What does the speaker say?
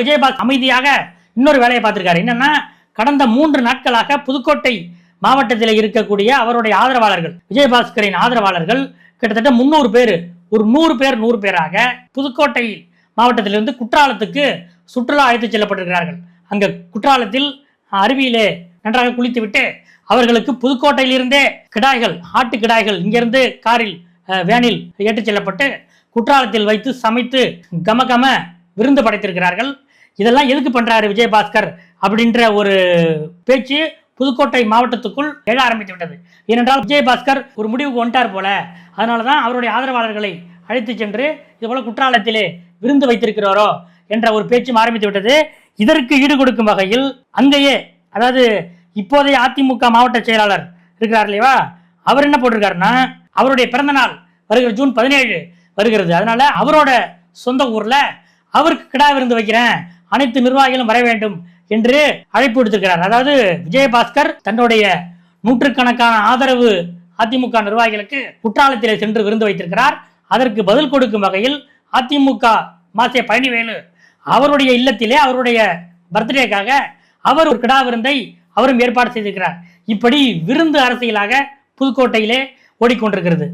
விஜயபாஸ்கர் அமைதியாக இன்னொரு வேலையை பார்த்திருக்காரு. என்னன்னா, கடந்த 3 நாட்களாக புதுக்கோட்டை மாவட்டத்தில் இருக்கக்கூடிய அவருடைய ஆதரவாளர்கள், விஜயபாஸ்கரின் ஆதரவாளர்கள் கிட்டத்தட்ட 300 பேர், ஒரு 100 பேராக புதுக்கோட்டை மாவட்டத்திலிருந்து குற்றாலத்துக்கு சுற்றுலா அழைத்து செல்லப்பட்டிருக்கிறார்கள். அங்க குற்றாலத்தில் அருவியிலே நன்றாக குளித்துவிட்டு அவர்களுக்கு புதுக்கோட்டையிலிருந்தே கிடாய்கள், ஆட்டு கிடாய்கள் இங்கிருந்து காரில் வேனில் ஏற்றுச் செல்லப்பட்டு குற்றாலத்தில் வைத்து சமைத்து கமகம விருந்து படைத்திருக்கிறார்கள். இதெல்லாம் எதுக்கு பண்றாரு விஜயபாஸ்கர் அப்படின்ற ஒரு பேச்சு புதுக்கோட்டை மாவட்டத்துக்குள் எழ ஆரம்பித்து விட்டது. ஏனென்றால் விஜயபாஸ்கர் ஒரு முடிவுக்கு வந்துட்டார் போல. அதனாலதான் அவருடைய ஆதரவாளர்களை அழைத்து சென்று இது போல குற்றாலத்திலே விருந்து வைத்திருக்கிறாரோ என்ற ஒரு பேச்சும் ஆரம்பித்து விட்டது. இதற்கு ஈடு கொடுக்கும் வகையில் அங்கேயே, அதாவது இப்போதைய அதிமுக மாவட்ட செயலாளர் இருக்கிறார் இல்லையா, அவர் என்ன போட்டிருக்காருன்னா, அவருடைய பிறந்த நாள் வருகிற ஜூன் 17 வருகிறது. அதனால அவரோட சொந்த ஊர்ல அவருக்கு கிடா விருந்து வைக்கிறேன், அனைத்து நிர்வாகிகளும் வர வேண்டும் என்று அழைப்பு விடுத்திருக்கிறார். அதாவது விஜயபாஸ்கர் தன்னுடைய நூற்றுக்கணக்கான ஆதரவு அதிமுக நிர்வாகிகளுக்கு குற்றாலத்திலே சென்று விருந்து வைத்திருக்கிறார். அதற்கு பதில் கொடுக்கும் வகையில் அதிமுக மாசிய பழனிவேலு அவருடைய இல்லத்திலே அவருடைய பர்த்டேக்காக அவர் ஒரு கிடா விருந்தை அவரும் ஏற்பாடு செய்திருக்கிறார். இப்படி விருந்து அரசியலாக புதுக்கோட்டையிலே ஓடிக்கொண்டிருக்கிறது.